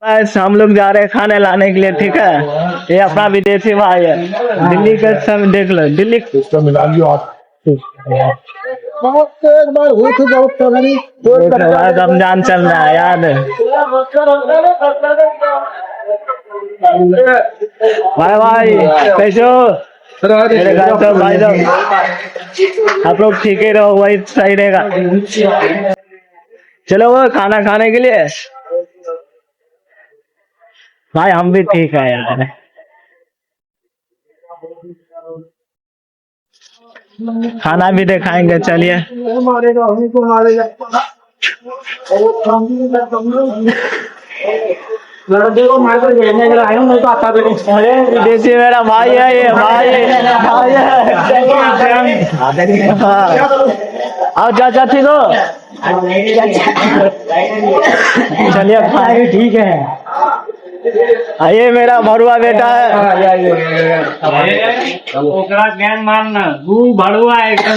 बस हम लोग जा रहे हैं खाने लाने के लिए, ठीक है। ये अपना विदेशी भाई है, दिल्ली का सब देख लो, दिल्ली इसका मिला लियो आप। बहुत एक बार हुई थी बहुत कहानी रमजान चल रहा है, याद है। भाई भाई कैसे हो? मेरे घर तो भाई साहब आप लोग ठीक ही रहो, वही सही रहेगा। चलो वो खाना खाने के लिए भाई, हम भी ठीक है यार। खाना भी दिखाएंगे, चलिए। मारेगा हमें को मारेगा। देखो मार कर घेरने के लिए आया हूँ, मैं तो आता भी नहीं। अरे विदेशी मेरा भाई है, ये भाई है। हाँ। आओ चाचा, ठीक हो? चलिए भाई ठीक है। ये मेरा भरुआ बेटा है। ओकरा ज्ञान मानना, तू भड़ुआ एकदम।